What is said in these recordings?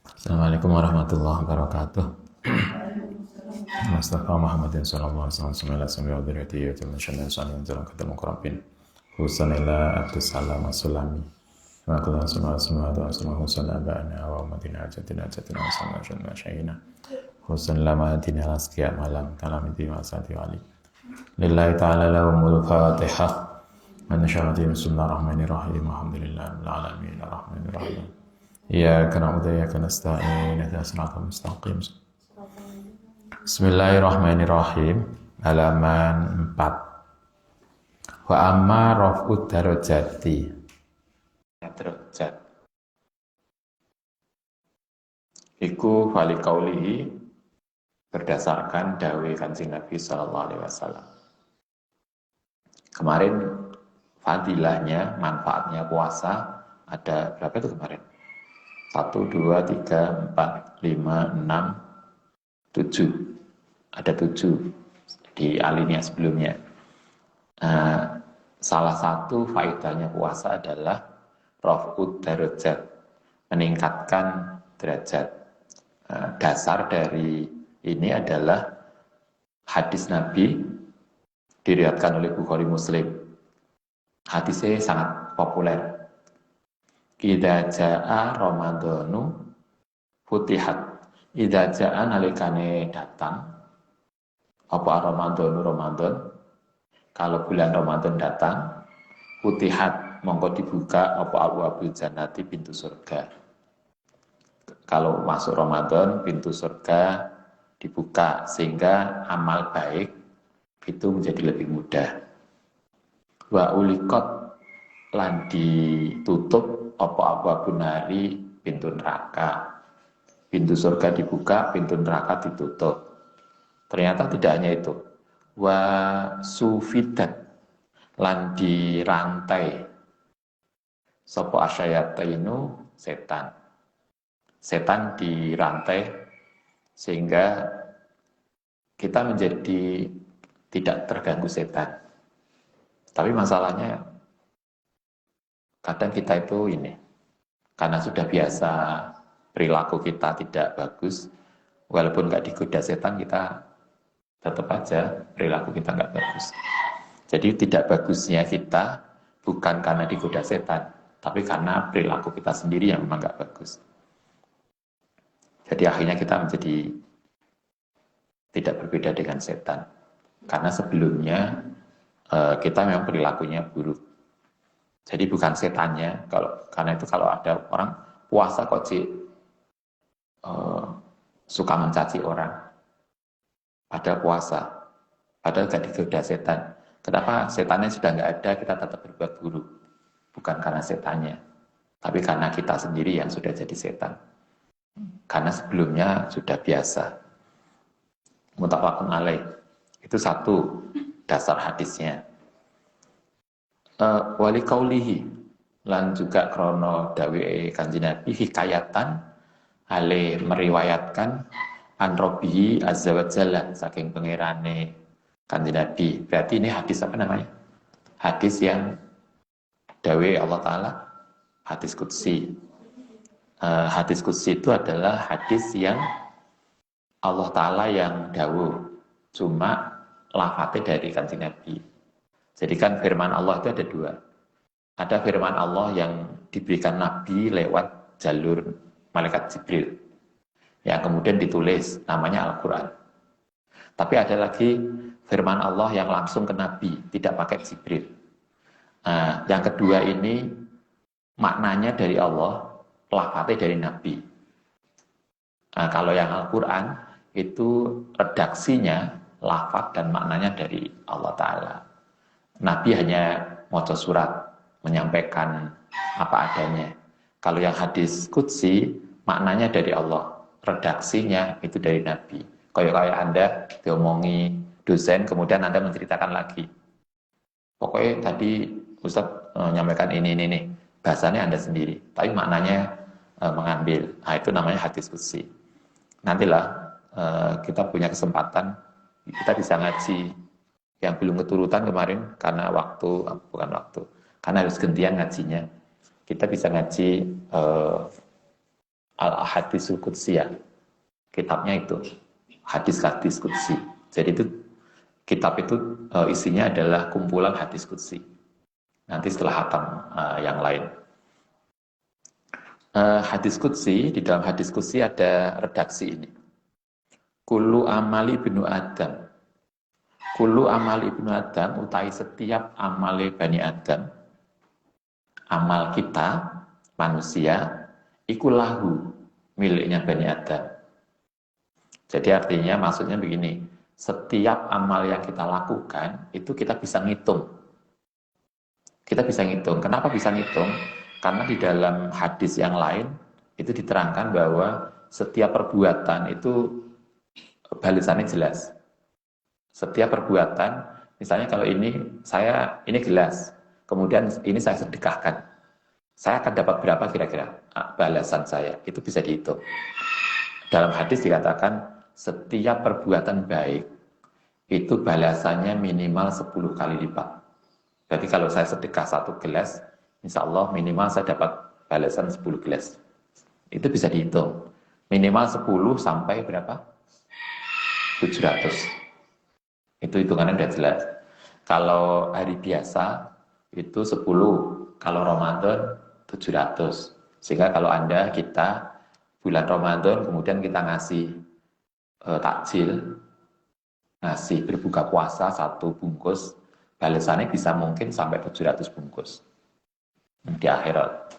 Assalamualaikum warahmatullahi wabarakatuh. Mustafa Muhammadin sallallahu alaihi wasallam wa dzurriyyatihi wa jalla sya'nuhu sallallahu alaihi wasallam muqarrabin. Husanila Abdus Salam As-Sulami. Wa qala sallallahu alaihi wasallam ba'ana wa ummatina ajatina wa sallallahu alaihi wasallam. Husan lama dina asqiya malam kalamiti wa sati wali. Lillahi ta'ala lahumul fatihah. Man syahadi bismillahirrahmanirrahim. Alhamdulillahil alamin arrahmanir rahim. Iyyaka na'budu wa iyyaka nasta'in ihdinas siratal mustaqim. Bismillahirrahmanirrahim. Halaman 4. Wa amma raf'ud darajati. Derajat. Iku fali qaulihi berdasarkan dawuh Kanjeng Nabi sallallahu alaihi wasallam. Kemarin fadilahnya, manfaatnya puasa ada berapa itu kemarin? 1, 2, 3, 4, 5, 6, 7. Ada 7 di alinea sebelumnya. Salah satu faedahnya puasa adalah raf'ud darajat, meningkatkan derajat. Dasar dari ini adalah hadis Nabi diriwayatkan oleh Bukhari Muslim. Hadisnya sangat populer. Idza jaa Ramadhanu futihat. Idza jaa nalikane datang apa Ramadan, kalau bulan Ramadan datang, futihat mongko dibuka apa abwaabul jannati, pintu surga. Kalau masuk Ramadan, pintu surga dibuka sehingga amal baik itu menjadi lebih mudah. Wa uliqat lan ditutup apa abwabun nari, pintu neraka. Pintu surga dibuka, pintu neraka ditutup. Ternyata tidak hanya itu. Wa sufidat lan dirantai sapa asyayatainu, setan. Setan dirantai sehingga kita menjadi tidak terganggu setan. Tapi masalahnya kadang kita itu ini, karena sudah biasa perilaku kita tidak bagus, walaupun nggak digoda setan, kita tetap aja perilaku kita nggak bagus. Jadi tidak bagusnya kita bukan karena digoda setan, tapi karena perilaku kita sendiri yang memang nggak bagus. Jadi akhirnya kita menjadi tidak berbeda dengan setan, karena sebelumnya kita memang perilakunya buruk. Jadi bukan setannya, karena itu kalau ada orang puasa kok suka mencaci orang, padahal puasa, padahal gak digoda setan. Kenapa setannya sudah nggak ada, kita tetap berbuat buruk? Bukan karena setannya, tapi karena kita sendiri yang sudah jadi setan. Karena sebelumnya sudah biasa. Muttafaqun alaih. Itu satu dasar hadisnya. Wali kaulihi lan juga krono dawe Kanjeng Nabi hikayatan ale meriwayatkan an Rabbihi azza wa jalla, saking pangerane Kanjeng Nabi. Berarti ini hadis apa namanya? Hadis yang dawe Allah Ta'ala, hadis qudsi. Hadis qudsi itu adalah hadis yang Allah Ta'ala yang dawuh, cuma lafadznya dari Kanjeng Nabi. Jadi kan firman Allah itu ada dua. Ada firman Allah yang diberikan Nabi lewat jalur malaikat Jibril, yang kemudian ditulis namanya Al-Quran. Tapi ada lagi firman Allah yang langsung ke Nabi, tidak pakai Jibril. Yang kedua ini maknanya dari Allah, lafadznya dari Nabi. Kalau yang Al-Quran itu redaksinya, lafadz dan maknanya dari Allah Ta'ala. Nabi hanya maca surat, menyampaikan apa adanya. Kalau yang hadis qudsi, maknanya dari Allah, redaksinya itu dari Nabi. Kayak Anda diomongi dosen, kemudian Anda menceritakan lagi. Pokoknya tadi Ustadz menyampaikan ini, bahasanya Anda sendiri, tapi maknanya mengambil. Itu namanya hadis qudsi. Nantilah kita punya kesempatan, kita bisa ngaji yang belum keturutan kemarin karena karena harus gantian ngajinya. kita bisa ngaji Al-Hadisul Qudsiyah. Kitabnya itu hadis-hadis qudsi. Jadi itu kitab itu isinya adalah kumpulan hadis qudsi. Nanti setelah hatam yang lain. Hadis qudsi, di dalam hadis qudsi ada redaksi ini. Kullu amali ibnu Adam. Kullu amali ibnu Adam, utai setiap amali Bani Adam, amal kita, manusia, ikulahu, miliknya Bani Adam. Jadi artinya maksudnya begini, setiap amal yang kita lakukan, itu kita bisa ngitung. Kita bisa ngitung. Kenapa bisa ngitung? Karena di dalam hadis yang lain, itu diterangkan bahwa setiap perbuatan itu balasannya jelas. Setiap perbuatan, misalnya kalau ini gelas, kemudian ini saya sedekahkan, saya akan dapat berapa kira-kira balasan saya, itu bisa dihitung. Dalam hadis dikatakan setiap perbuatan baik itu balasannya minimal 10 kali lipat. Berarti kalau saya sedekah 1 gelas, insya Allah minimal saya dapat balasan 10 gelas. Itu bisa dihitung. Minimal 10 sampai berapa? 700. Itu hitungannya udah jelas. Kalau hari biasa itu 10, kalau Ramadan 700. Sehingga kalau kita bulan Ramadan kemudian kita ngasih takjil, ngasih berbuka puasa 1 bungkus, balasannya bisa mungkin sampai 700 bungkus di akhirat.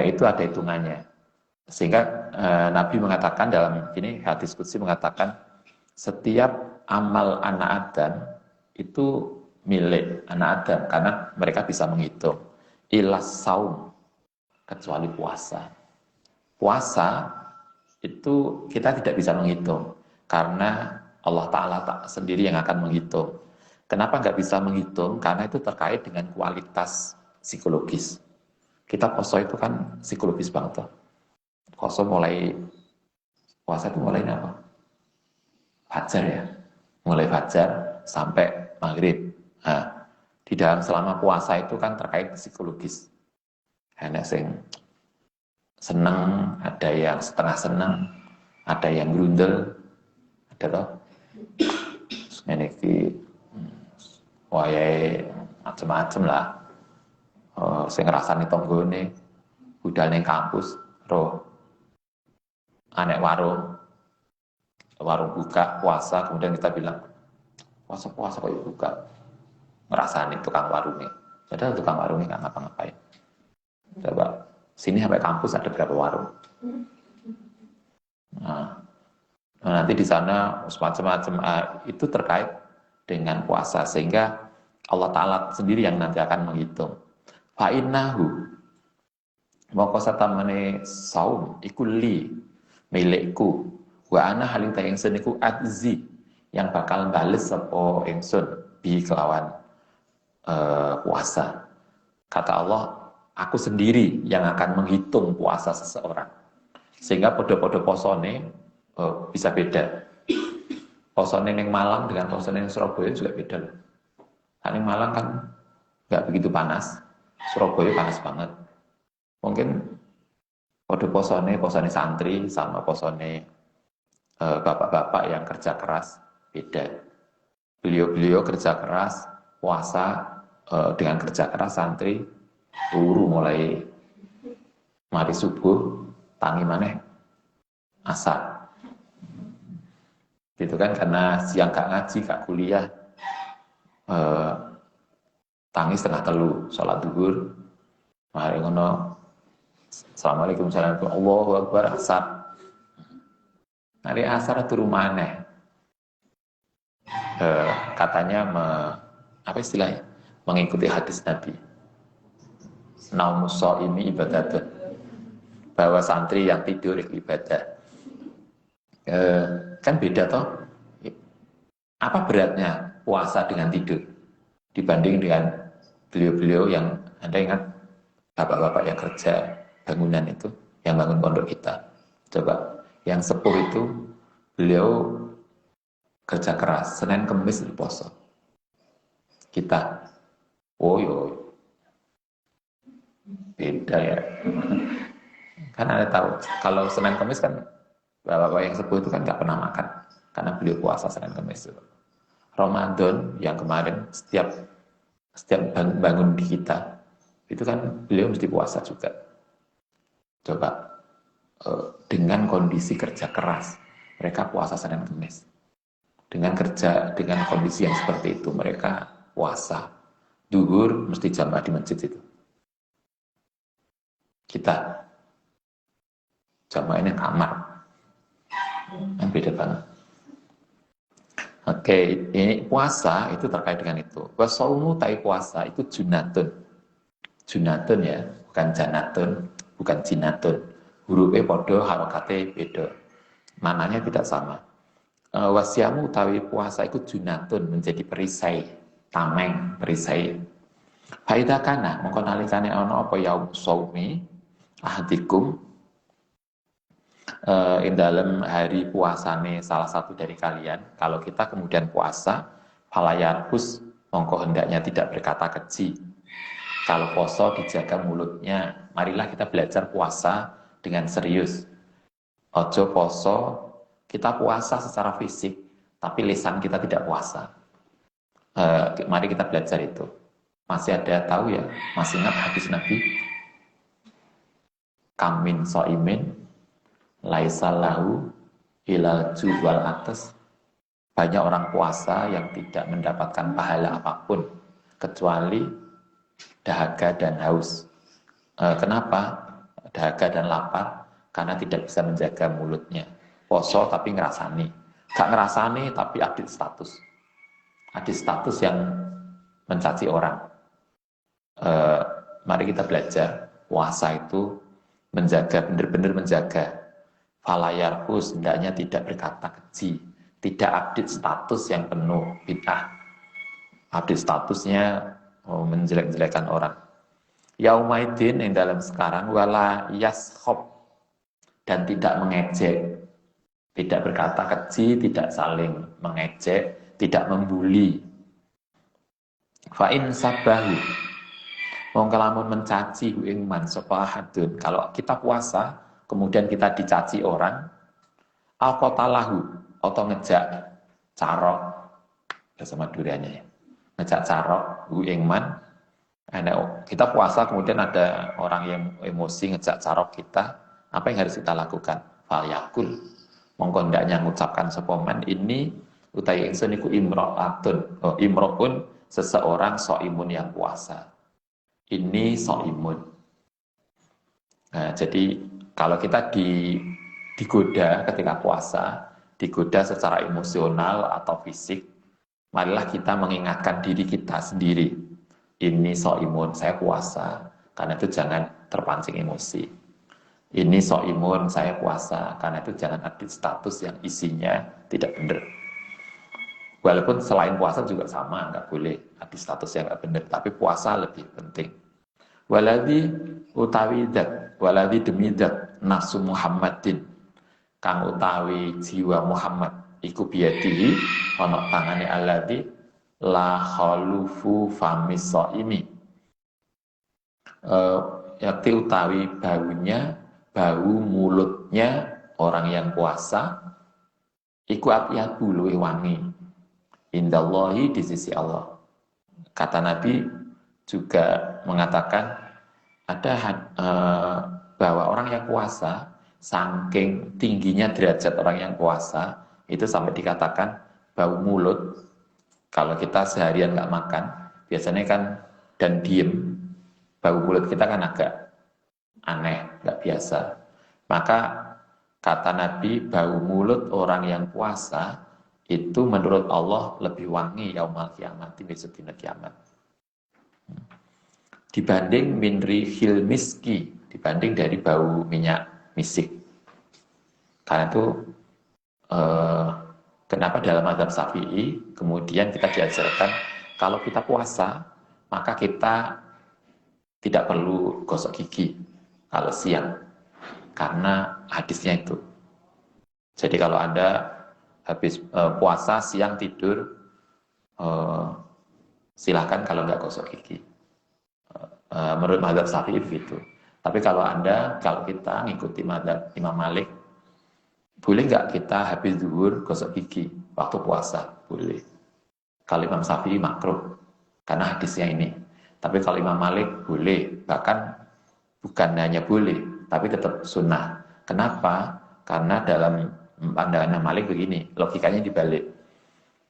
Itu ada hitungannya. Sehingga Nabi mengatakan dalam ini hadis qudsi mengatakan setiap amal anak Adam itu milik anak Adam karena mereka bisa menghitung. Ilas saum, kecuali puasa. Puasa itu kita tidak bisa menghitung karena Allah Ta'ala sendiri yang akan menghitung. Kenapa nggak bisa menghitung? Karena itu terkait dengan kualitas psikologis. Kita poso itu kan psikologis banget. Poso puasa itu mulai apa? Fajar ya, mulai fajar sampai maghrib. Nah, di dalam selama puasa itu kan terkait psikologis. Ada yang senang, ada yang setengah senang, ada yang grundel, ada toh. Ini wayai macam-macam lah. Saya ngerasani tonggone, budal ning kampus, roh anek warung buka puasa, kemudian kita bilang puasa kok buka, ngerasani tukang warungnya. Padahal tukang warungnya nggak ngapa-ngapain. Coba sini sampai kampus ada berapa warung? Nah, nanti di sana semacam-macam itu terkait dengan puasa, sehingga Allah Ta'ala sendiri yang nanti akan menghitung. Fa'innahu moko satamane saum ikuli milikku wa ana haling ta ingsun iku adzi yang bakal bales sapa ingsun bi kelawan puasa. Kata Allah, aku sendiri yang akan menghitung puasa seseorang. Sehingga podo-podo posone bisa beda. Posone yang Malang dengan posone yang Surabaya juga beda loh. Yang Malang kan nggak begitu panas, Surabaya panas banget. Mungkin podo posone santri sama posone bapak-bapak yang kerja keras beda. Beliau kerja keras, puasa dengan kerja keras, santri turu mulai mari subuh, tangi maneh asar. Gitu kan, karena siang gak ngaji, gak kuliah, tangi setengah telu, sholat duhur, mari ngono, assalamualaikum warahmatullahi wabarakatuh, Allahu Akbar, asar. Hari asar turu maneh. Katanya apa istilahnya? Mengikuti hadis Nabi. Naumus shaimi ibadatun. Bahwa santri yang tidur ibadah. Kan beda toh? Apa beratnya puasa dengan tidur dibanding dengan beliau-beliau yang Anda ingat bapak-bapak yang kerja bangunan itu, yang bangun pondok kita. Coba yang sepuh itu beliau kerja keras, Senin Kemis itu puasa. Kita, beda Beda ya. Kan Anda tahu, kalau Senin Kamis kan bapak-bapak yang sepuh itu kan nggak pernah makan karena beliau puasa Senin Kamis itu. Ramadan yang kemarin setiap bangun di kita itu kan beliau mesti puasa juga. Coba dengan kondisi kerja keras mereka puasa Senin Kamis. Dengan kondisi yang seperti itu mereka puasa. Duhur mesti jamaah di masjid itu. Kita jamaah ini kamar. Yang beda banget. Oke, ini puasa itu terkait dengan itu. Wasaumu tai puasa itu junatun. Junatun ya, bukan janatun, bukan jinatun. Hurufnya podo, harokate beda. Mananya tidak sama. Wasiamu utawi puasa itu junatun, menjadi perisai, tameng, perisai. Faida kana, mongko nalikane ana apa yaum saumi ahdikum dalam hari puasane salah satu dari kalian. Kalau kita kemudian puasa, falayarhus, mongko hendaknya tidak berkata keji. Kalau poso dijaga mulutnya. Marilah kita belajar puasa dengan serius. Ojo poso, kita puasa secara fisik, tapi lisan kita tidak puasa. Mari kita belajar itu. Masih ada tahu ya? Masih ingat hadis Nabi? Kamin so'imin laisalahu ilal juwal atas. Banyak orang puasa yang tidak mendapatkan pahala apapun kecuali dahaga dan haus. Kenapa? Dahaga dan lapar karena tidak bisa menjaga mulutnya. Poso tapi ngerasani, gak ngerasani tapi update status. Update status yang mencaci orang. Mari kita belajar puasa itu menjaga, benar-benar menjaga. Falayarhus, hendaknya tidak berkata keji, tidak update status yang penuh bid'ah. Update statusnya menjelek-jelekan orang. Yaumaidin yang dalam sekarang wala yashob, dan tidak mengejek, tidak berkata keji, tidak saling mengejek, tidak membuli. Fa'in sabahu, mongko lamun mencaci hu ing man sapa hadun. Kalau kita puasa kemudian kita dicaci orang, alqatalahu atau ngejak carok, sama duriannya ya. Ngejak carok hu ing man. Kita puasa kemudian ada orang yang emosi ngejak carok kita, apa yang harus kita lakukan? Fal yakul, mongko ndaknya ngucapkan sapa man ini utawi ingsun iku imro'atun. Imro'un seseorang so'imun yang puasa. Ini so'imun. Nah, jadi kalau kita digoda ketika puasa, digoda secara emosional atau fisik, marilah kita mengingatkan diri kita sendiri. Ini so'imun, saya puasa. Karena itu jangan terpancing emosi. Ini so'imun, saya puasa. Karena itu jangan update status yang isinya tidak benar. Walaupun selain puasa juga sama, nggak boleh update status yang nggak benar. Tapi puasa lebih penting. Waladhi utawi dat, waladhi demi dat, nafsu Muhammadin. Kang utawi jiwa Muhammad. Iku biyadihi, onok tangane alladhi, la khalufu famis so'imi. Yakti utawi baunya, bau mulutnya orang yang puasa, iku atyabu luwih wangi indallahi di sisi Allah. Kata Nabi juga mengatakan ada bahwa orang yang puasa, saking tingginya derajat orang yang puasa, itu sampai dikatakan bau mulut. Kalau kita seharian nggak makan, biasanya kan dan diem, bau mulut kita kan agak aneh, nggak biasa. Maka kata Nabi, bau mulut orang yang puasa itu menurut Allah lebih wangi yaumal kiamat, besok dina kiamat. Dibanding minri hil miski, dibanding dari bau minyak misik. Karena itu kenapa dalam mazhab Syafi'i kemudian kita diajarkan kalau kita puasa maka kita tidak perlu gosok gigi kalau siang karena hadisnya itu. Jadi kalau Anda habis puasa siang tidur silahkan kalau nggak gosok gigi. Menurut mazhab Syafi'i begitu. Tapi kalau kita ngikuti mazhab Imam Malik, boleh nggak kita habis zuhur gosok gigi waktu puasa? Boleh. Kalau Imam Syafi'i makruh karena hadisnya ini. Tapi kalau Imam Malik boleh, bahkan bukan hanya boleh, tapi tetap sunnah. Kenapa? Karena dalam pandangan Imam Malik begini, logikanya dibalik.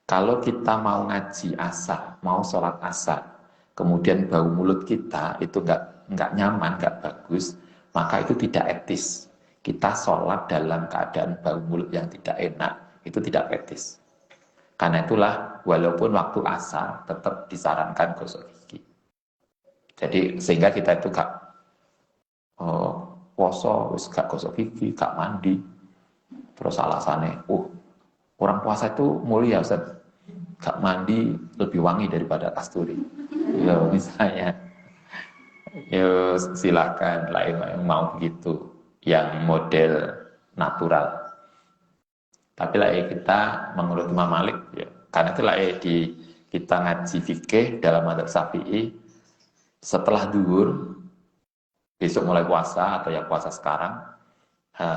Kalau kita mau ngaji asar, mau sholat asar, kemudian bau mulut kita itu nggak nyaman, nggak bagus, maka itu tidak etis. Kita sholat dalam keadaan bau mulut yang tidak enak, itu tidak etis. Karena itulah walaupun waktu asar tetap disarankan gosok gigi. Jadi sehingga kita itu gak poso, gak gosok gigi, gak mandi. Terus alasannya, orang puasa itu mulia, Ustaz. Gak mandi lebih wangi daripada kasturi. Ya misalnya, ya silakan lah yang mau begitu, yang model natural. Tapi lah kita menurut Imam Malik, ya, karena itu lah kita ngaji fikih dalam mazhab Syafi'i, setelah duhur, besok mulai puasa atau yang puasa sekarang,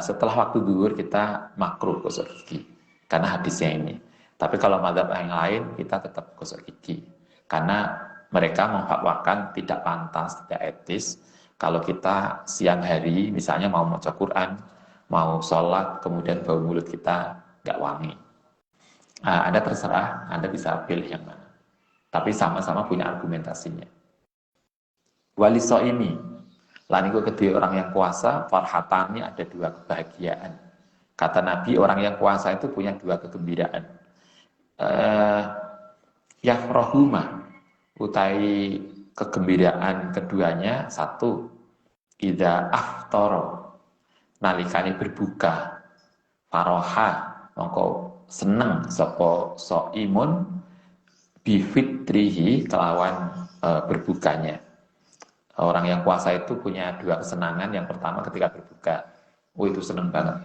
setelah waktu duhur kita makruh gosok gigi karena hadisnya ini. Tapi kalau mazhab yang lain kita tetap gosok gigi karena mereka memfatwakan tidak pantas, tidak etis kalau kita siang hari misalnya mau baca Quran, mau sholat, kemudian bau mulut kita nggak wangi. Anda terserah, Anda bisa pilih yang mana. Tapi sama-sama punya argumentasinya. Waliso ini, laniku kedua orang yang puasa, farhatani ada dua kebahagiaan. Kata Nabi, orang yang puasa itu punya dua kegembiraan. Yafrohuma, utai kegembiraan keduanya, satu, idza aftoro, nalikani berbuka, faroha, mongko seneng sopo soimun, bifitrihi, kelawan berbukanya. Orang yang puasa itu punya dua kesenangan. Yang pertama ketika berbuka, itu seneng banget.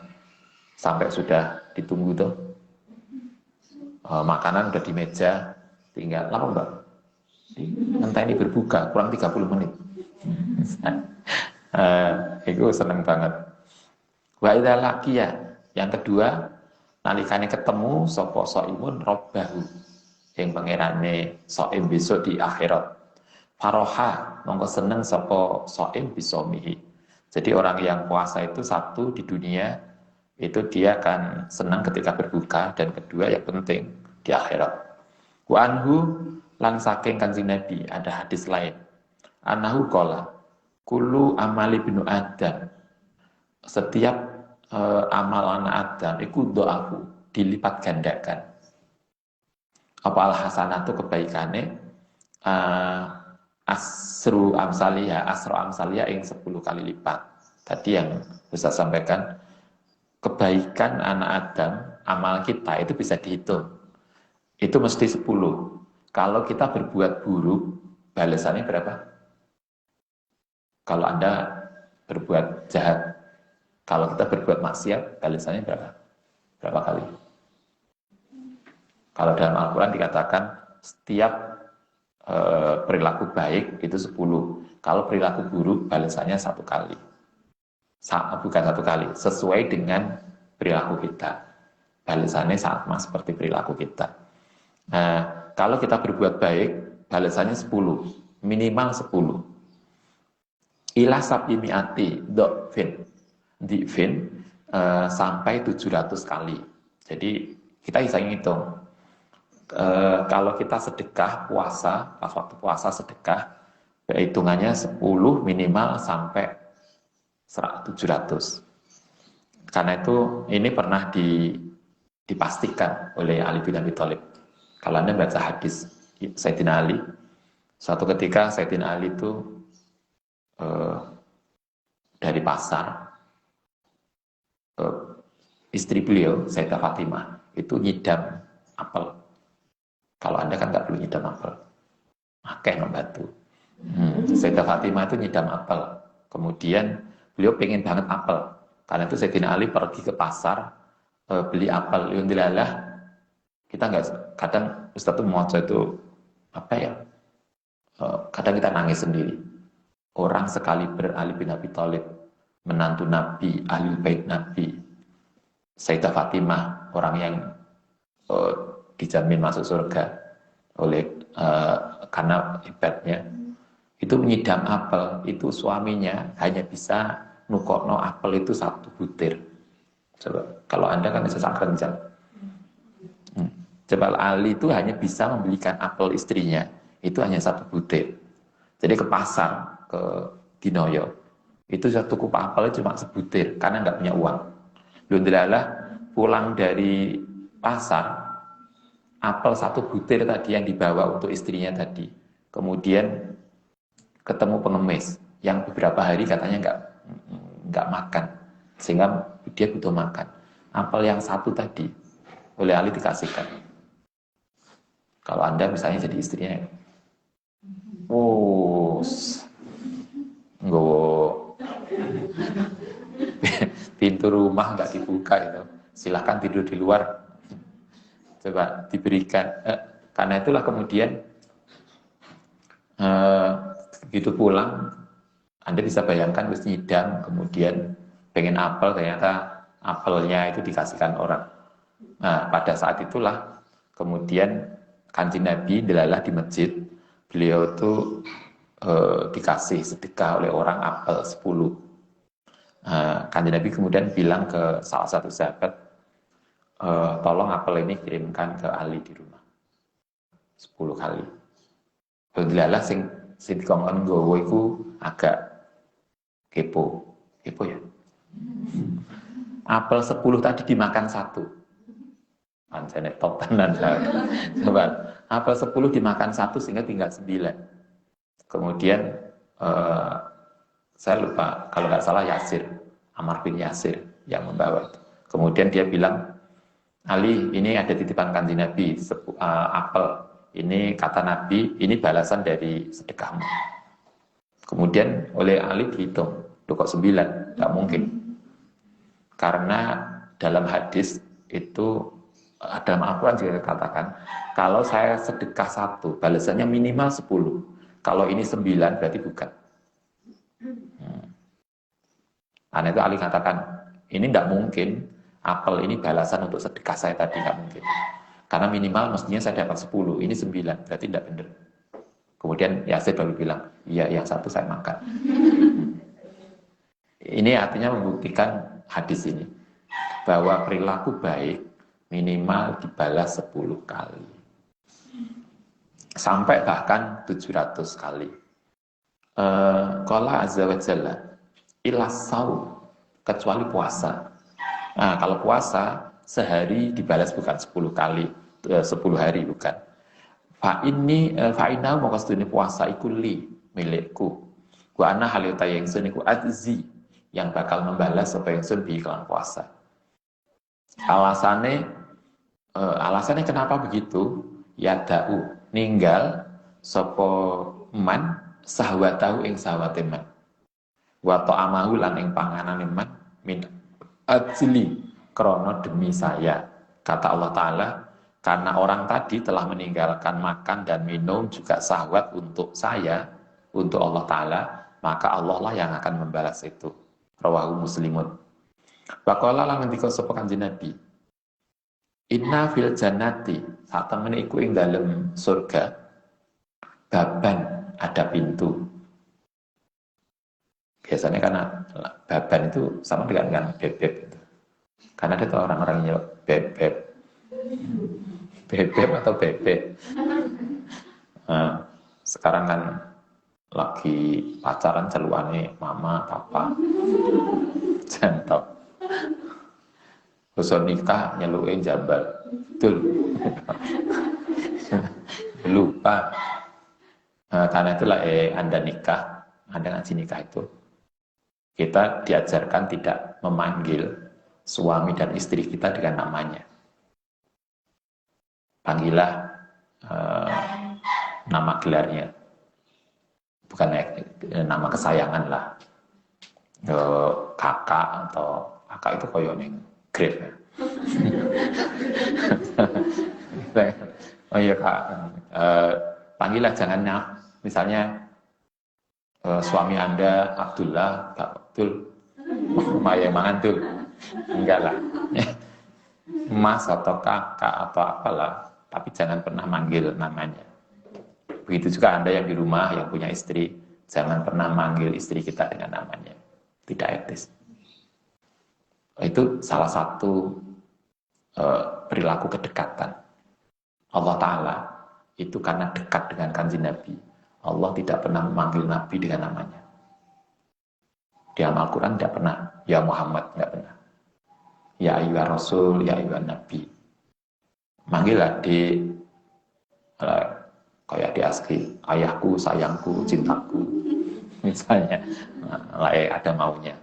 Sampai sudah ditunggu tuh. Makanan udah di meja, tinggal lama mbak? Entah ini berbuka, kurang 30 menit. Itu seneng banget. Wa idza laqiya, yang kedua, nalikane ketemu sapa saimun robbahu, yang pangerane saim besok di akhirat. Faroha, mongko seneng sapa saim bisomihi. Jadi orang yang puasa itu satu di dunia itu dia akan senang ketika berbuka, dan kedua yang penting di akhirat. Wa anhu lan saking Kanjeng Nabi ada hadis lain. Anahu qala kullu amali binu Adam. Setiap amal anak Adam iku doaku dilipat gandakan. Apa al hasanatu kebaikane asru amsalia yang 10 kali lipat. Tadi yang bisa sampaikan, kebaikan anak Adam, amal kita itu bisa dihitung. Itu mesti 10. Kalau kita berbuat buruk, balasannya berapa? Kalau Anda berbuat jahat, kalau kita berbuat maksiat, balasannya berapa? Berapa kali? Kalau dalam Al-Quran dikatakan setiap perilaku baik itu 10. Kalau perilaku buruk balasannya 1 kali. Bukan 1 kali, sesuai dengan perilaku kita. Balasannya sama seperti perilaku kita. Nah, kalau kita berbuat baik, balasannya 10, minimal 10. Ila sab'imi'ati di'fin sampai 700 kali. Jadi kita bisa ngitung. Kalau kita sedekah puasa, pas waktu puasa sedekah, hitungannya 10 minimal sampai 700. Karena itu ini pernah dipastikan oleh Ali bin Abi Thalib. Kalau Anda baca hadis Sayyidina Ali, suatu ketika Sayyidina Ali itu dari pasar, istri beliau Sayyidah Fatimah itu nyidam apel. Kalau Anda kan nggak perlu nyidam apel, akeh membantu. Sayyidah Fatimah itu nyidam apel. Kemudian beliau pengen banget apel. Karena itu Sayyidina Ali pergi ke pasar beli apel. Alhamdulillah, kita nggak, kadang Ustaz tuh mau itu apa ya? Kadang kita nangis sendiri. orang sekaliber Ali bin Abi Thalib, menantu Nabi, ahli bait Nabi, Sayyidah Fatimah, orang yang dijamin masuk surga oleh karena hebatnya, itu menyidam apel, itu suaminya hanya bisa nukokno apel itu 1 butir. Coba, kalau Anda kan bisa sak keranjang. Coba Ali itu hanya bisa membelikan apel istrinya, itu hanya 1 butir. Jadi ke pasar, ke Dinoyo, itu satu tuku apel cuma sebutir, karena nggak punya uang. Alhamdulillah, pulang dari pasar, apel 1 butir tadi yang dibawa untuk istrinya tadi, kemudian ketemu pengemis, yang beberapa hari katanya nggak makan, sehingga dia butuh makan. Apel yang 1 tadi, oleh Ali dikasihkan. Kalau Anda misalnya jadi istrinya, pintu rumah nggak dibuka itu, silahkan tidur di luar. Coba diberikan, karena itulah kemudian begitu pulang, Anda bisa bayangkan terus nyidam, kemudian pengen apel, ternyata apelnya itu dikasihkan orang. Nah, pada saat itulah kemudian Kanjeng Nabi delalah di masjid, beliau itu dikasih sedekah oleh orang apel 10. Kanjeng Nabi kemudian bilang ke salah satu sahabat, tolong apel ini kirimkan ke Ali di rumah 10 kali. Delalah sing dikongkon nggawa iku agak kepo ya. Apel 10 tadi dimakan 1. Pancene top tenan. Coba, apel 10 dimakan 1 sehingga tinggal 9. Kemudian saya lupa, kalau nggak salah Yasir, Ammar bin Yasir yang membawa. Kemudian dia bilang, Ali, ini ada titipan Kanjeng Nabi, apel. Ini kata Nabi, ini balasan dari sedekahmu. Kemudian oleh Ali dihitung, kok 9? Nggak mungkin. Karena dalam hadis itu, dalam Al-Quran juga katakan, kalau saya sedekah 1, balasannya minimal 10. Kalau ini 9, berarti bukan. Karena itu Ali katakan, ini tidak mungkin, apel ini balasan untuk sedekah saya tadi, nggak mungkin. Karena minimal mestinya saya dapat 10, ini 9, berarti tidak benar. Kemudian Yasir baru bilang, iya, yang 1 saya makan. Ini artinya membuktikan hadis ini, bahwa perilaku baik minimal dibalas 10 kali. Sampai bahkan 700 kali. Qala azza wa jalla, illa saum, kecuali puasa. Nah, kalau puasa sehari dibalas bukan 10 kali, 10 hari bukan. Fa inna maqasdune puasa iku li milikku. Wa ana halita yang suniku adzi, yang bakal membalas apa yang sun bi kelan puasa. Alasannya kenapa begitu? Ya da'u, ninggal sapa man sahwatahu ing sahwate man. Wa ta'amahu lan ing panganane man min ajli krana demi saya. Kata Allah Ta'ala, karena orang tadi telah meninggalkan makan dan minum juga syahwat untuk saya, untuk Allah Ta'ala, maka Allah lah yang akan membalas itu. Rawahu Muslimun. Waqala lan ngendika sapa Kanjeng Nabi, inna fil jannati, saat temen iku ing dalem surga, baban, ada pintu. Biasanya karena baban itu sama dengan bebek. Karena ada tuh orang-orang yang bebek atau bebek. Nah, sekarang kan lagi pacaran celuane mama, papa, jantok. Terus nikah nyeluin jambal, betul. Lupa. Karena itulah Anda nikah, Anda ngaji nikah itu, kita diajarkan tidak memanggil suami dan istri kita dengan namanya. Panggillah nama gelarnya, bukan nama kesayangan lah. Kakak atau kakak itu koyo ning grade. Oh iya kak, panggillah jangan misalnya suami Anda Abdullah, Pak Abdul, Maya mangan tuh. Enggak lah. Mas atau kakak atau apalah, tapi jangan pernah manggil namanya. Begitu juga Anda yang di rumah yang punya istri, jangan pernah manggil istri kita dengan namanya. Tidak etis. Itu salah satu perilaku kedekatan. Allah Ta'ala itu karena dekat dengan kanjeng Nabi. Allah tidak pernah memanggil Nabi dengan namanya. Di Al-Quran tidak pernah. Ya Muhammad, tidak pernah. Ya ayyuhar Rasul, ya ayyuhan Nabi. Manggillah di kayak di asli, ayahku, sayangku, cintaku. Misalnya, ada maunya.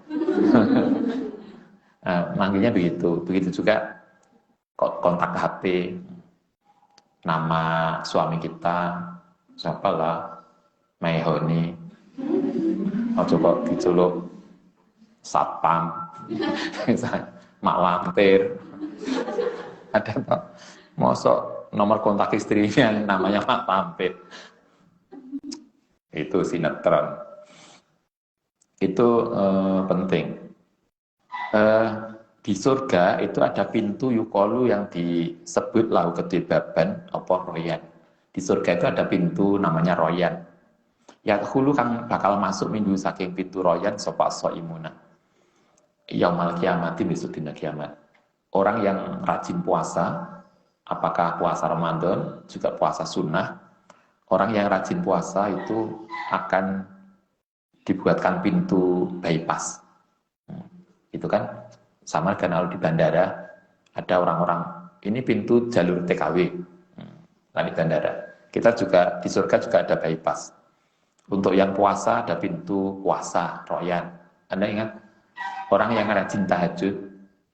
Manggilnya begitu. Begitu juga kontak HP, nama suami kita, siapalah, Mayhoni. Coba diculuk Satpam, misalnya Mak Lampir. Ada toh, mosok nomor kontak istri yang namanya Mak Lampir. Itu sinetron. Itu penting. Di surga itu ada pintu yukolu yang disebut lahu kedebaban apa royan. Di surga itu ada pintu namanya royan. Ya hulu kang bakal masuk minggu saking pintu royan sopa soimuna. Yaumal kiamati besok dina kiamat. Orang yang rajin puasa, apakah puasa Ramadan juga puasa sunnah, orang yang rajin puasa itu akan dibuatkan pintu bypass. Itu kan sama dengan kalau di bandara ada orang-orang ini pintu jalur TKW di bandara. Kita juga di surga juga ada bypass. Untuk yang puasa ada pintu puasa royan. Anda ingat orang yang rajin tahajud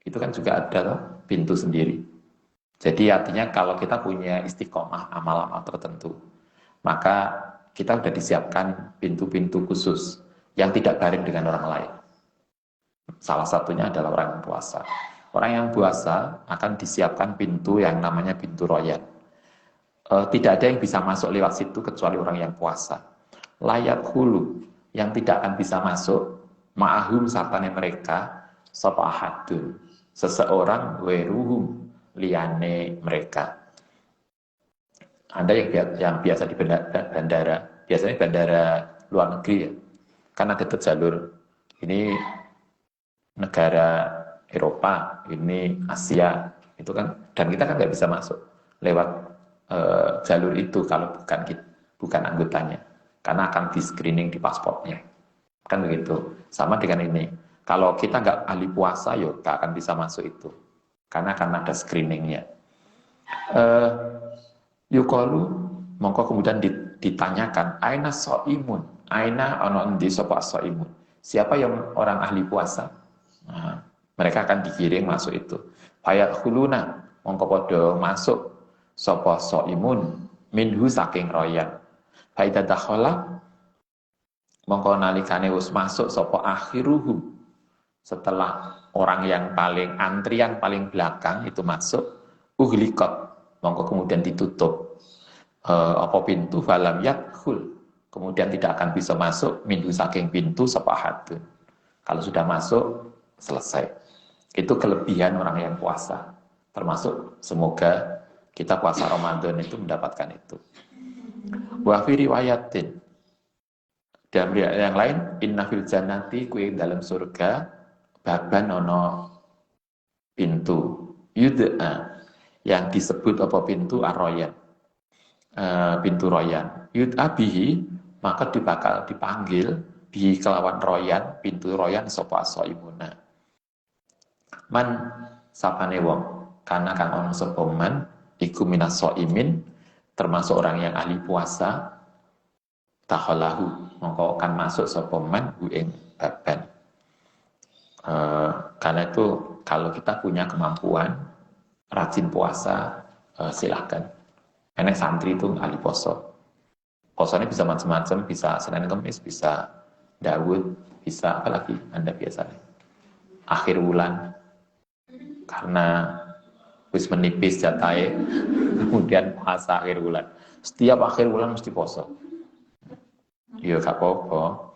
itu kan juga ada pintu sendiri. Jadi artinya kalau kita punya istiqomah amal-amal tertentu, maka kita sudah disiapkan pintu-pintu khusus yang tidak bareng dengan orang lain. Salah satunya adalah orang yang puasa. Orang yang puasa akan disiapkan pintu yang namanya pintu royan. Tidak ada yang bisa masuk lewat situ kecuali orang yang puasa. Layak hulu yang tidak akan bisa masuk ma'ahum sartane mereka sopahadun seseorang weruhum liane mereka. Anda yang biasa di bandara, biasanya bandara luar negeri ya, kan ada jalur ini negara Eropa, ini Asia, itu kan, dan kita kan nggak bisa masuk lewat jalur itu kalau bukan anggotanya, karena akan di screening di pasportnya, kan begitu. Sama dengan ini, kalau kita nggak ahli puasa, yuk nggak akan bisa masuk itu, karena akan ada screeningnya. Yukalu, mongko kemudian ditanyakan, aina so'imun, aina ono endi sapa so'imun, siapa yang orang ahli puasa? Nah, mereka akan digiring masuk itu. Fayat huluna, mongko podo masuk sapa so'imun minhu saking royan. Faidah dakhala, mongko nalikane wis masuk sapa akhiruhu, setelah orang yang paling antrian paling belakang itu masuk, uhlikot, mongko kemudian ditutup apa pintu falam yadkhul, kemudian tidak akan bisa masuk minhu saking pintu sapahadun. Kalau sudah masuk selesai. Itu kelebihan orang yang puasa. Termasuk semoga kita puasa Ramadan itu mendapatkan itu. Wa fi riwayatin, dalam riwayat yang lain, inna fil jannati, kuwi dalam surga baban ono pintu yud'a, yang disebut apa pintu arroyan, pintu royan. Yud'a bihi, maka bakal dipanggil bi kelawan royan, pintu royan sapa soimuna. Man sapane wong kana kang ono sapa man iku minas soimin, termasuk orang yang ahli puasa, takhalahu, mongko akan masuk sapa man hu ing baban. Karena itu kalau kita punya kemampuan rajin puasa, silahkan. Enak santri itu ahli poso. Posonya bisa macam-macam, bisa Senin Kamis, bisa Daud, bisa apa lagi Anda biasanya akhir bulan, karena wis menipis jatahe kemudian puasa akhir bulan. Setiap akhir bulan mesti poso. Ya gak apa-apa.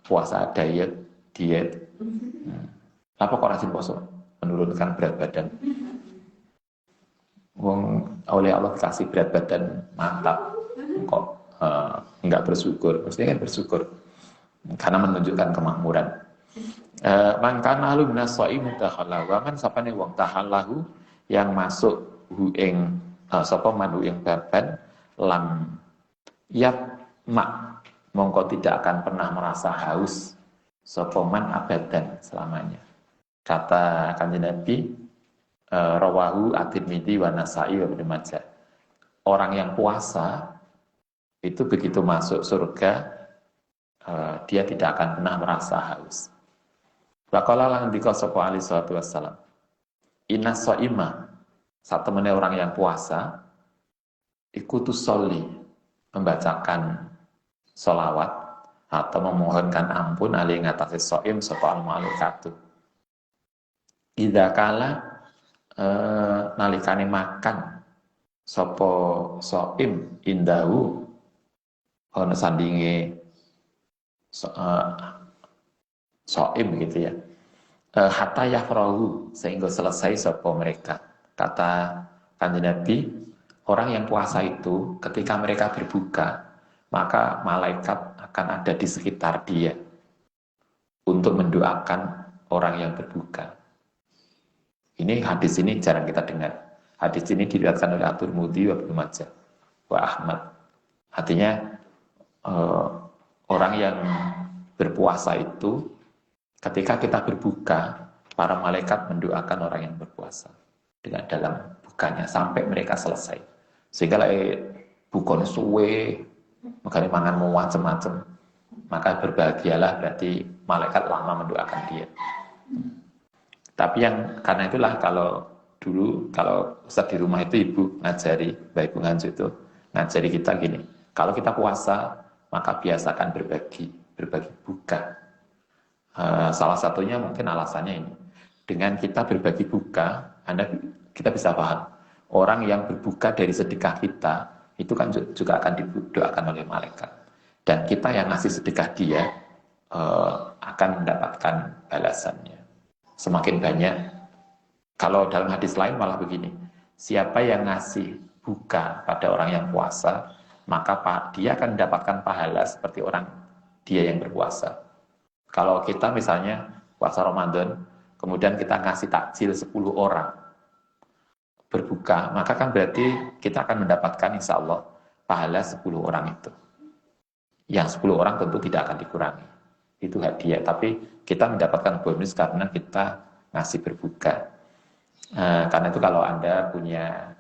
puasa diet. Apa kok rajin poso? Menurunkan berat badan. Wong oleh Allah kasih berat badan mantap, kok enggak bersyukur? Mestinya kan bersyukur karena menunjukkan kemakmuran. Mangkana lu minas shaimi takhallahu wa man sapane wong tahallahu yang masuk hu ing sapa man ing baban lam yap mak mongko tidak akan pernah merasa haus sapa man abadan selamanya. Kata Kanjeng Nabi rawahu at-Tirmidzi wa Nasa'i wa Ibnu Majah. Orang yang puasa itu begitu masuk surga dia tidak akan pernah merasa haus. Waqala lan dika sapa alaihi salatu wassalam. Inna shaima satemene orang yang puasa iku tusolli membacakan sholawat atau memohonkan ampun alih ngatasi shaim sapa al-malaikatu. Idza kala nalikane makan sapa shaim indahu ana sandinge shaim gitu ya. Hatta yafrahu sehingga selesai sapa mereka. Kata Kanjeng Nabi, orang yang puasa itu ketika mereka berbuka, maka malaikat akan ada di sekitar dia untuk mendoakan orang yang berbuka. Ini hadis ini jarang kita dengar. Hadis ini diriwayatkan oleh At-Tirmidzi wa Ibnu Majah wa Ahmad. Artinya orang yang berpuasa itu ketika kita berbuka, para malaikat mendoakan orang yang berpuasa dengan dalam bukanya sampai mereka selesai. Sehingga bukanya suwe, makanya mangan mau macam-macam, maka berbahagialah berarti malaikat lama mendoakan dia. Tapi karena itulah kalau dulu Ustaz di rumah itu ibu ngajari, Mbak Ibu Nganju itu ngajari kita gini, kalau kita puasa maka biasakan berbagi buka. Salah satunya mungkin alasannya ini, dengan kita berbagi buka, kita bisa paham orang yang berbuka dari sedekah kita itu kan juga akan didoakan oleh malaikat, dan kita yang ngasih sedekah dia akan mendapatkan balasannya semakin banyak. Kalau dalam hadis lain malah begini, siapa yang ngasih buka pada orang yang puasa, maka dia akan mendapatkan pahala seperti orang dia yang berpuasa. Kalau kita misalnya puasa Ramadan, kemudian kita ngasih takjil 10 orang berbuka, maka kan berarti kita akan mendapatkan insya Allah pahala 10 orang itu. Yang 10 orang tentu tidak akan dikurangi. Itu hadiah, tapi kita mendapatkan bonus karena kita ngasih berbuka. Karena itu kalau Anda punya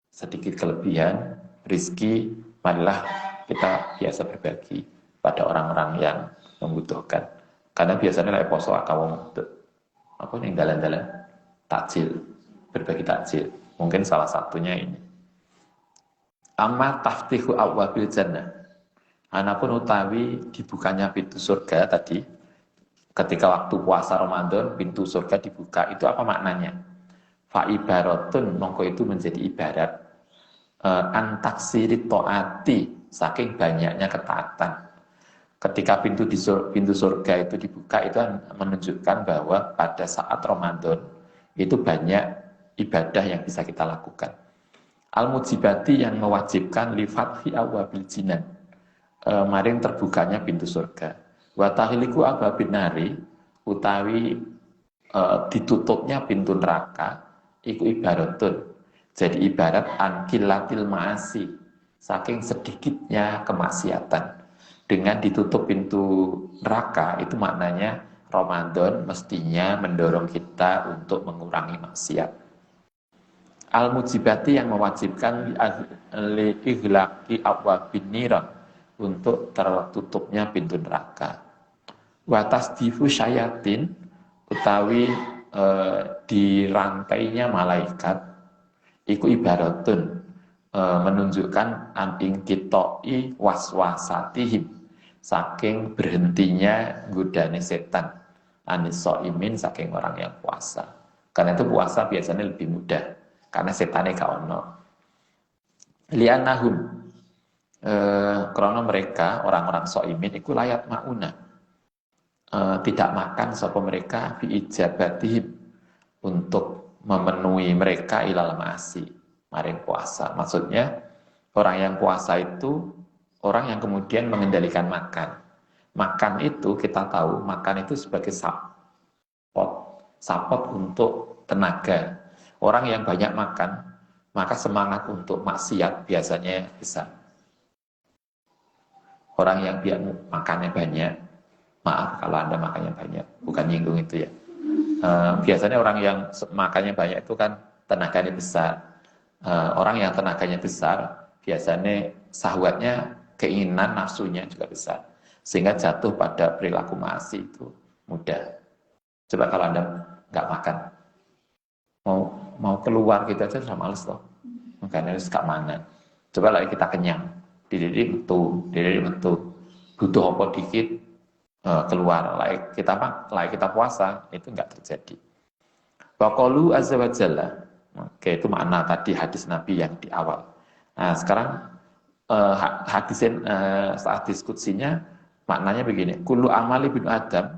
sedikit kelebihan, rizki, marilah kita biasa berbagi pada orang-orang yang membutuhkan. Karena biasanya lek poso akawong apa ning dalan-dalan takjil, berbagi takjil. Mungkin salah satunya ini. Amma taftihu abwabil jannah. Anapun utawi dibukanya pintu surga tadi, ketika waktu puasa Ramadan pintu surga dibuka, itu apa maknanya? Fa ibaratun, mongko itu menjadi ibarat antaksiri to'ati, saking banyaknya ketaatan. Ketika pintu surga itu dibuka, itu menunjukkan bahwa pada saat Ramadan itu banyak ibadah yang bisa kita lakukan. Al-mujibati yang mewajibkan lifat fi awabil jinan, maring terbukanya pintu surga. Wa tahliku ababin nari, utawi ditutupnya pintu neraka, iku ibaratun, jadi ibarat ankilatil ma'asi, saking sedikitnya kemaksiatan. Dengan ditutup pintu neraka, itu maknanya Ramadan mestinya mendorong kita untuk mengurangi maksiat. Al-mujibati yang mewajibkan li-ihlaqi abwabin niran, untuk tertutupnya pintu neraka. Wa tasdifu syayatin, utawi dirantainya malaikat, iku ibaratun, menunjukkan amping kitoi waswasatihim, saking berhentinya godane setan, anisoimin, saking orang yang puasa. Karena itu puasa biasanya lebih mudah, karena setannya gak ono. Lianahum, Karena mereka orang-orang soimin itu layat mauna, tidak makan sapa mereka fi ijabatihim, untuk memenuhi mereka ilal ma'asi, maring puasa. Maksudnya orang yang puasa itu orang yang kemudian mengendalikan makan. Makan itu kita tahu, makan itu sebagai support untuk tenaga. Orang yang banyak makan, maka semangat untuk maksiat biasanya besar. Orang yang makannya banyak, maaf kalau Anda makannya banyak, bukan nyinggung itu ya. Biasanya orang yang makannya banyak itu kan tenaganya besar. Orang yang tenaganya besar, biasanya syahwatnya, keinginan, nafsunya juga besar. Sehingga jatuh pada perilaku maasi itu mudah. Coba kalau Anda nggak makan, mau keluar gitu aja sudah males loh. Makanya harus gak mana. Coba lagi kita kenyang, diri metu, butuh apa dikit, keluar. Lagi kita puasa, itu nggak terjadi. Waqalu azza wa jalla. Oke, itu makna tadi hadis Nabi yang di awal. Nah, sekarang saat diskusinya maknanya begini. Kullu amali bin Adam.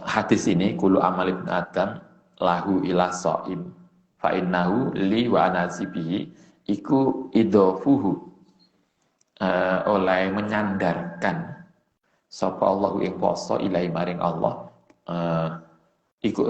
Hadis ini kullu amali bin Adam lahu ila shaim fa innahu li wa anazibihi iku idofuhu, oleh menyandarkan sapa Allahu ing poso ilahi maring Allah, iku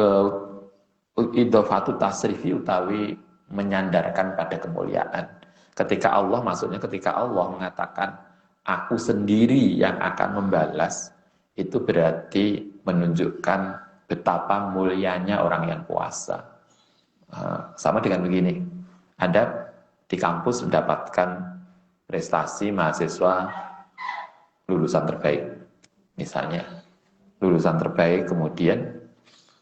idofatu tasrifi utawi menyandarkan pada kemuliaan. Ketika Allah, maksudnya ketika Allah mengatakan aku sendiri yang akan membalas, itu berarti menunjukkan betapa mulianya orang yang puasa. Sama dengan begini, Anda di kampus mendapatkan prestasi mahasiswa lulusan terbaik, misalnya lulusan terbaik, kemudian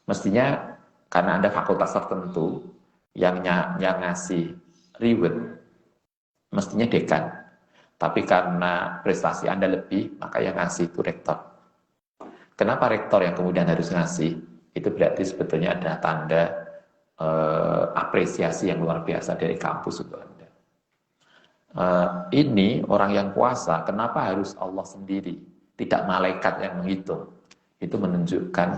mestinya karena Anda fakultas tertentu yang ngasih reward mestinya dekan, tapi karena prestasi Anda lebih, maka yang ngasih itu rektor. Kenapa rektor yang kemudian harus ngasih? Itu berarti sebetulnya ada tanda apresiasi yang luar biasa dari kampus untuk Anda. Ini orang yang puasa, kenapa harus Allah sendiri, tidak malaikat yang menghitung? Itu menunjukkan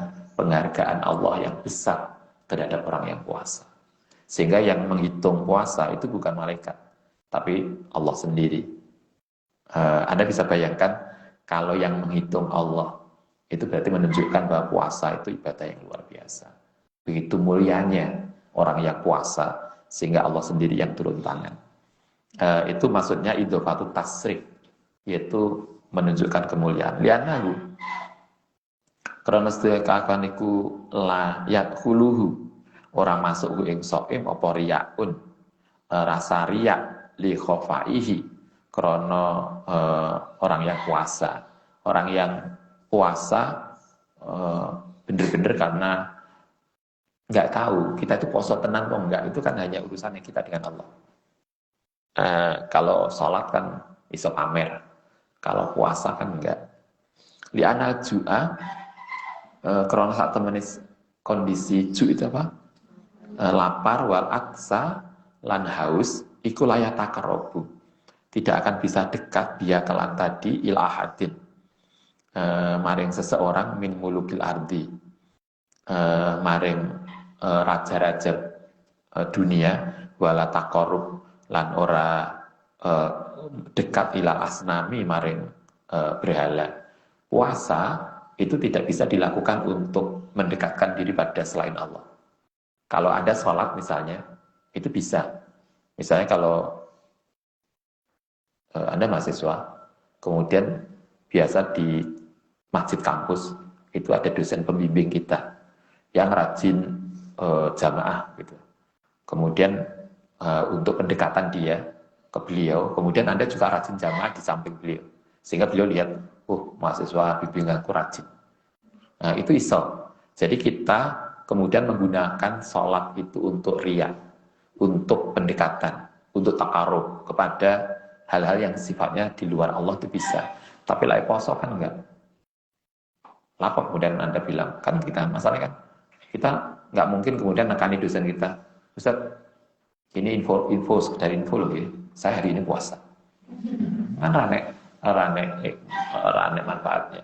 penghargaan Allah yang besar terhadap orang yang puasa. Sehingga yang menghitung puasa itu bukan malaikat, tapi Allah sendiri. Anda bisa bayangkan kalau yang menghitung Allah, itu berarti menunjukkan bahwa puasa itu ibadah yang luar biasa. Begitu mulianya orang yang puasa, sehingga Allah sendiri yang turun tangan. Itu maksudnya idofatu tasrif, yaitu menunjukkan kemuliaan. Lianahu, karena sedekahkan iku la yadkhuluhu, orang masuk ing soim apa riyaun, rasa riak li khofaihi, karena orang yang puasa. Orang yang puasa bener-bener karena nggak tahu kita itu poso tenan atau enggak, itu kan hanya urusannya kita dengan Allah. Kalau sholat kan iso pamer, kalau puasa kan enggak. Li'anal ju'a, karena saat temenis kondisi ju itu apa? Lapar wal aksa lan haus iku layatakarobu, tidak akan bisa dekat dia kelan tadi ilahadin, maring seseorang min mulukil ardi, maring raja-raja dunia, wala takorub lan ora dekat ilal asnami maring berhala. Puasa itu tidak bisa dilakukan untuk mendekatkan diri pada selain Allah. Kalau ada sholat misalnya, itu bisa. Misalnya kalau Anda mahasiswa, kemudian biasa di masjid kampus, itu ada dosen pembimbing kita yang rajin jamaah gitu. Kemudian untuk pendekatan dia ke beliau, kemudian Anda juga rajin jamaah di samping beliau, sehingga beliau lihat, mahasiswa bimbinganku rajin. Nah, itu iso. Jadi kita kemudian menggunakan sholat itu untuk riya, untuk pendekatan, untuk takarub kepada hal-hal yang sifatnya di luar Allah itu bisa. Tapi lai poso kan enggak. Lapor kemudian Anda bilang, kan kita masalahnya kan kita nggak mungkin kemudian nekani dosen kita, Ustaz, ini info dari info loh ya. saya hari ini puasa. Kan rane manfaatnya.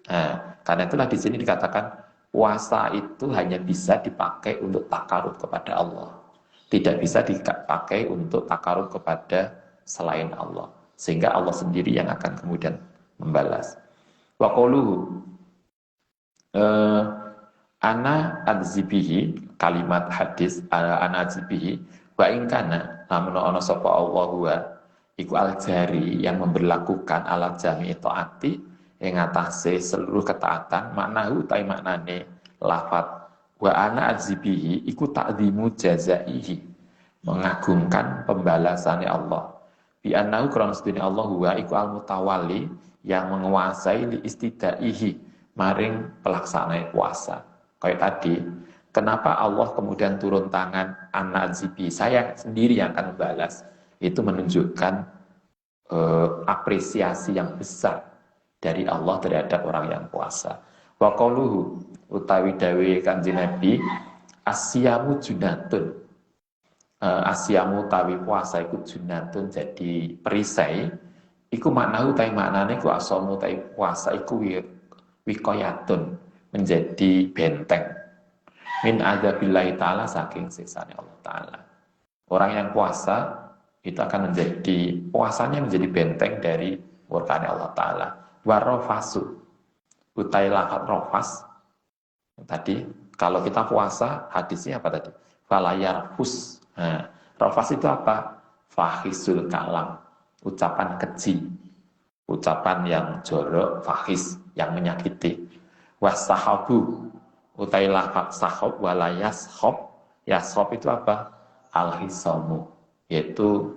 Nah, karena itulah di sini dikatakan puasa itu hanya bisa dipakai untuk takarub kepada Allah. Tidak bisa dipakai untuk takarub kepada selain Allah. Sehingga Allah sendiri yang akan kemudian membalas. Wa qauluhu ana adzibihi, kalimat hadis ana adzibihi wa in kana lamun ana sapa Allah wa iku al-jari yang memberlakukan ala jami taati ing atase seluruh ketaatan, maknahu utai maknane lafat wa ana adzibihi iku ta'dzimu jazaihi, mengagungkan pembalasannya Allah. Bi annahu krana sedene Allah wa iku al-mutawalli yang menguasai li istidaihi maring pelaksanaan puasa. Kayak tadi, kenapa Allah kemudian turun tangan an-nazibi, saya sendiri yang akan membalas. Itu menunjukkan apresiasi yang besar dari Allah terhadap orang yang puasa. Wa qauluhu utawi dawe Kanjeng Nabi, asyamu junatun. Asyamu utawi puasa iku junatun, jadi perisai. Iku maknahu utawi maknane iku asamu utawi puasa iku wikoyatun, menjadi benteng min adzabillahi ta'ala, saking siksanya Allah Ta'ala. Orang yang puasa itu akan menjadi, puasanya menjadi benteng dari murkanya Allah Ta'ala. Warofasu utai lafat rofas tadi, kalau kita puasa hadisnya apa tadi? Falayarfus. Nah, rofas itu apa? Fahisul kalam, ucapan keji, ucapan yang jorok, fahis, yang menyakiti. Wasahabu utai lafat sahab walayashab. Yashab itu apa? Al-hisamu, yaitu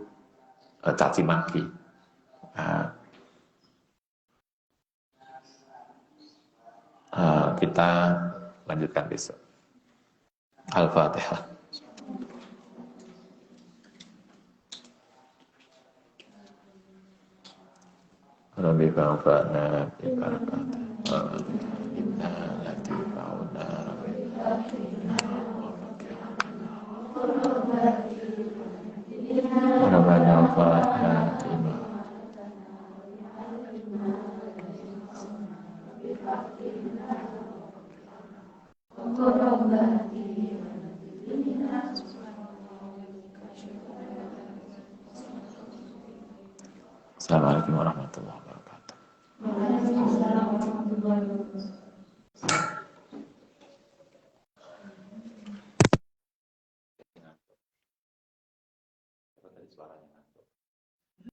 caci maki. Kita lanjutkan besok. Al-Fatihah. Rabbi fa'fa'na bi barakatih. Inna lati fa'una Rabbana fa'na bima Assalamualaikum warahmatullahi wabarakatuh. Waalaikumsalam warahmatullahi wabarakatuh.